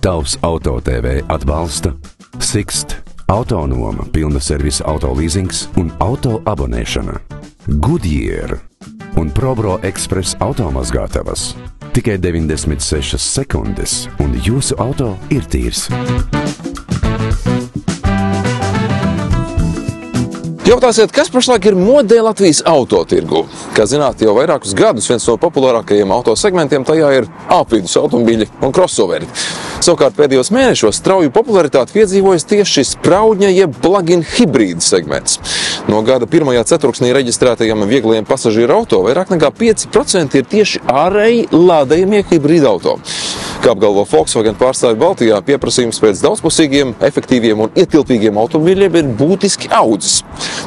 Tavs Auto TV atbalsta Sixt, autonoma pilna servisa autolīzings un auto abonēšana, Goodyear un ProBro Express automazgātavas. Tikai 96 sekundes un jūsu auto ir tīrs. Jautāsiet, kas pašlaik ir modē Latvijas autotirgu? Kā zināt, jau vairākus gadus viens no populārākajiem autosegmentiem tajā ir apvidus automobīļi un crossoveri. Savukārt pēdējos mēnešos strauju popularitāti piedzīvojas tieši spraudņa jeb plug-in hibrīda segments. No gada pirmajā ceturksnī reģistrētajiem vieglajiem pasažieru auto vairāk nekā 5% ir tieši ārēji lādējamie hibrīda auto. Kā apgalvo Volkswagen pārstāvji Baltijā, pieprasījums pēc daudzpusīgiem, efektīviem un ietilpīgiem automobiļiem ir būtiski audzis.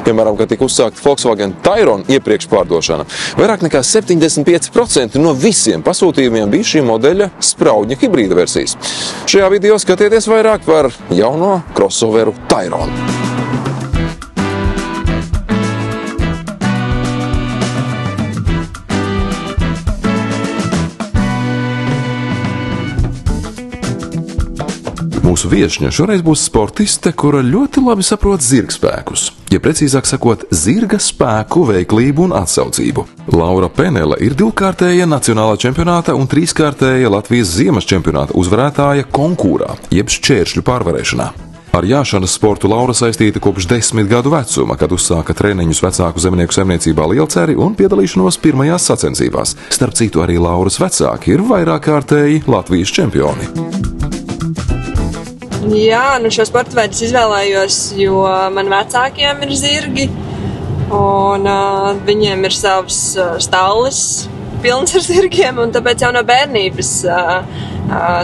Piemēram, kad tika uzsākta Volkswagen Tayron iepriekš pārdošana, vairāk nekā 75% no visiem pasūtījumiem bija šī modeļa spraudņa hibrīda versijas. Šajā video skatieties vairāk par jauno crossoveru Tayron. Mūsu viešņa šoreiz būs sportiste, kura ļoti labi saprot zirgspēkus, ja precīzāk sakot, zirga spēku, veiklību un atsaucību. Laura Penele ir divkārtēja nacionālā čempionāta un trīskārtēja Latvijas ziemas čempionāta uzvarētāja konkūrā, jeb šķēršļu pārvarēšanā. Ar jāšanas sportu Laura saistīta kopš 10 gadu vecuma, kad uzsāka treniņus vecāku zemnieku saimniecībā Lielceri un piedalīšanos pirmajās sacensībās. Starp citu, arī Lauras vecāki ir vairākkārtēji Latvijas čempioni. Jā, šo sporta veidu izvēlējos, jo man vecākiem ir zirgi, un viņiem ir savs stallis pilns ar zirgiem, un tāpēc jau no bērnības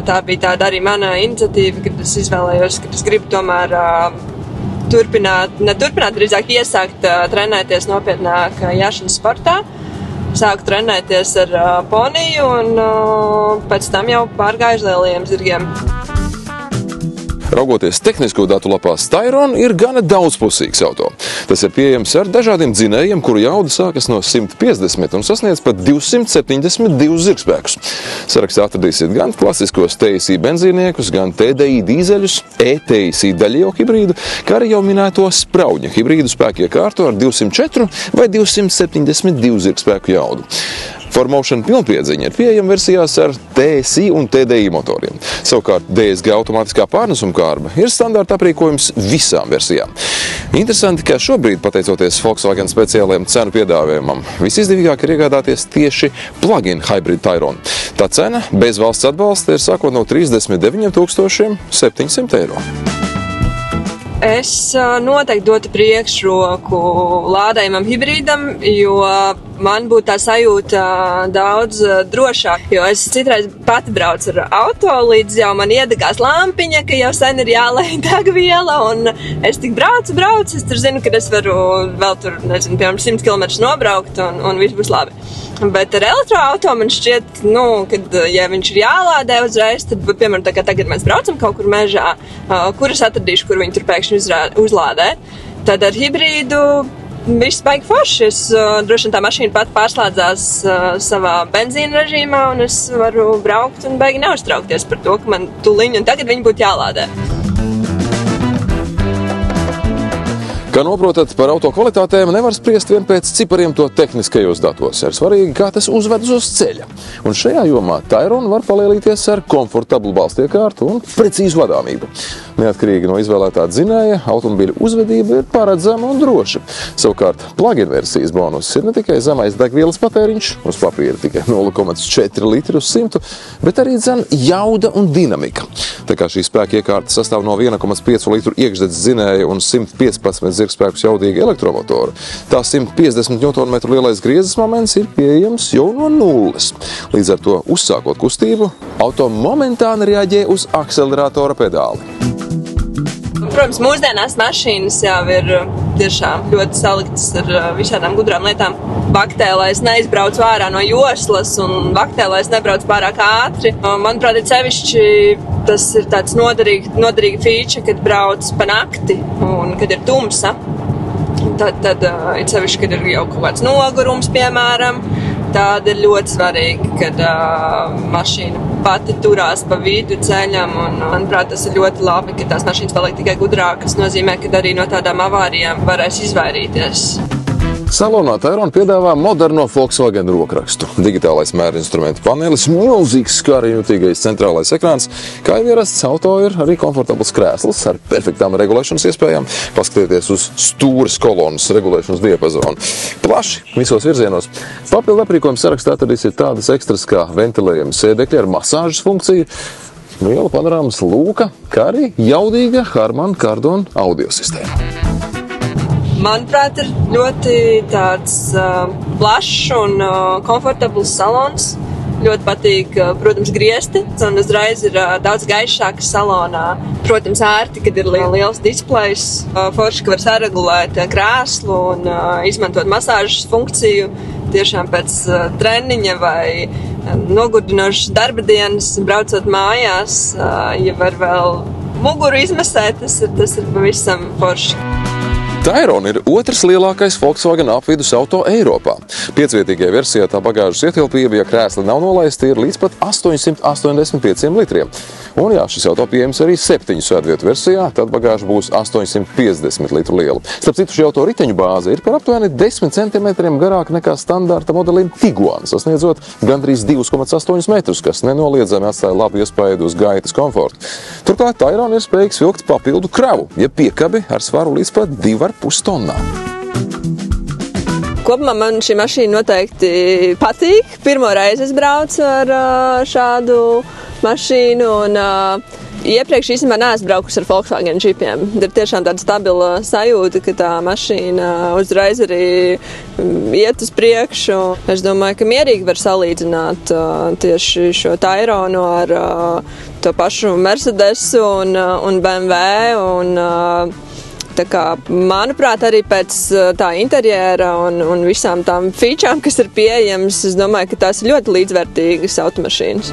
tā bija tāda arī mana iniciatīva, kad es izvēlējos, ka es gribu tomēr drīzāk iesākt trenēties nopietnāk jāšanas sportā. Sāku trenēties ar poniju, un pēc tam jau pārgāju uz lielajiem zirgiem. Raugoties tehnisko datu lapās, Tayron ir gana daudzpusīgs auto. Tas ir pieejams ar dažādiem dzinējiem, kuru jauda sākas no 150 un sasniedz pat 272 zirgspēkus. Sarakstā atradīsiet gan klasiskos TSI benzīniekus, gan TDI dīzeļus, e-TSI daļijo hibrīdu, kā arī jau minēto spraudņa hibrīdu spēkiekārtu ar 204 vai 272 zirgspēku jaudu. 4Motion pilnpiedziņa ir pieejama versijās ar TSI un TDI motoriem. Savukārt DSG automātiskā pārnesuma kārba ir standarta aprīkojums visām versijām. Interesanti, ka šobrīd, pateicoties Volkswagen speciālajiem cenu piedāvājumam, visizdevīgāk ir iegādāties tieši plug-in hybrid Tayron. Tā cena bez valsts atbalsta ir sākot no 39 700 eiro. Es noteikti dotu priekšroku lādējumam hibrīdam, jo man būtu tā sajūta daudz drošāk, jo es citreiz pati braucu ar auto, līdz jau man iedegās lampiņa, ka jau sen ir jālej degviela, un es tik braucu, es tur zinu, ka es varu vēl tur, piemēram, 100 km nobraukt, un viss būs labi. Bet ar elektroauto man šķiet, kad, ja viņš ir jālādē uzreiz, tad, piemēram, tā kā tagad mēs braucam kaut kur mežā, kur es atradīšu, kur viņi tur pēkšņi uzlādē, tad ar hibrīdu viss baigi forši. Droši vien tā mašīna pat pārslēdzās savā benzīna režīmā, un es varu braukt un baigi neuztraukties par to, ka man tuliņi, un tagad viņi būtu jālādē. Kā noprotat, par auto kvalitātēm nevar spriest vien pēc cipariem to tehniskajos datos. Ir svarīgi, kā tas uzvedas uz ceļa. Un šajā jomā Tayron var palielīties ar komfortablu balstiekārtu un precīzu vadāmību. Neatkarīgi no izvēlētā dzinēja, automobīļa uzvedība ir paredzama un droša. Savukārt, plug-in versijas bonus ir ne tikai zemais degvielas patēriņš, uz papīra tikai 0,4 litri uz 100, bet arī jauda un dinamika. Tā kā šī spēka iekārta sastāv no 1,5 litru iekšdedz dzinēja un 115 zirgspēkus jaudīga elektromotora, tā 150 Nm lielais griezes moments ir pieejams jau no nulles. Līdz ar to, uzsākot kustību, auto momentāni reaģē uz akceleratora pedāli. Protams, mūsdienās mašīnas jau ir tiešām ļoti saliktas ar visādām gudrām lietām. Vaktē, lai es neizbraucu ārā no joslas, un vaktē, lai es nebraucu pārāk ātri. Manuprāt, sevišķi tas ir tāds noderīga feature, kad brauc pa nakti un kad ir tumsa. Tad sevišķi, kad ir jau kaut kāds nogurums, piemēram, tad ir ļoti svarīgi, kad mašīna pati turās pa vidu ceļam, un, manuprāt, tas ir ļoti labi, ka tās mašīnas paliek tikai gudrākas, kas nozīmē, ka arī no tādām avārijām varēs izvairīties. Salonā Tayron piedāvā moderno Volkswagen rokrakstu. Digitālais mērinstrumentu panelis, milzīgs skārījumjutīgais centrālais ekrāns, kā jau ierasts auto ir arī komfortabls krēsls ar perfektām regulēšanas iespējām. Paskatieties uz stūres kolonas regulēšanas diapazonu. Plaši visos virzienos. Papildu aprīkojuma sarakstā atradīsiet tādas ekstras kā ventilējumi sēdekļi ar masāžas funkciju, liela panorāmas lūka, kā arī jaudīga Harman Kardon audio sistēma. Manuprāt, ir ļoti tāds plašs un komfortabls salons. Ļoti patīk, protams, griezti, un uzreiz ir daudz gaišāks salonā. Protams, ērti, kad ir liels displejs, forši, ka var saregulēt krēslu un izmantot masāžas funkciju tiešām pēc treniņa vai nogurdinošas darba dienas, braucot mājās. Ja var vēl muguru izmasēt, tas ir pavisam forši. Tayron ir otrs lielākais Volkswagen apvidus auto Eiropā. 5-vietīgajā versijā tā bagāžas ietilpība, ja krēsli nav nolaisti, ir līdz pat 885 litriem. Un jā, šis auto pieejams arī 7 sēdvietu versijā, tad bagāža būs 850 litru liela. Starp citu, šī auto riteņu bāze ir par aptuveni 10 centimetriem garāka nekā standarta modelim Tiguan, sasniedzot gandrīz 2,8 metrus, kas nenoliedzami atstāja labu iespaidu uz gaitas komfortu. Turklāt Tayron ir spējīgs vilkt papildu kravu, ja piekabi ar svaru līdz pat 2,5 tonnām. Kopumā man šī mašīna noteikti patīk. Pirmo reizi es braucu ar šādu mašīnu, un iepriekš īstenībā neesmu braukusi ar Volkswagen džipiem. Ir tiešām tāda stabila sajūta, ka tā mašīna uzreiz arī iet uz priekšu. Es domāju, ka mierīgi var salīdzināt tieši šo Tayronu ar to pašu Mercedesu un BMW. Tā kā, manuprāt, arī pēc tā interjera un visām tām featurām, kas ir pieejamas, es domāju, ka tās ir ļoti līdzvērtīgas automašīnas.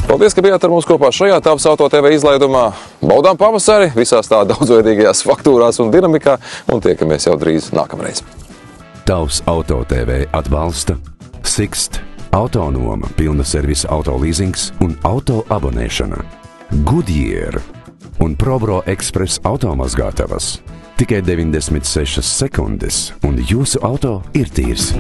Paldies, ka bijāt ar mums kopā šajā Tavs Auto TV izlaidumā. Baudām pavasari visās tā daudzveidīgajās faktūrās un dinamikā, un tiekamies jau drīz nākamreiz. Tavs Auto TV atbalsta Sixt, autonoma pilna servisa auto leasings un auto abonēšana, Goodyear un ProBro Express automazgātavas. Tikai 96 sekundes, un jūsu auto ir tīrs.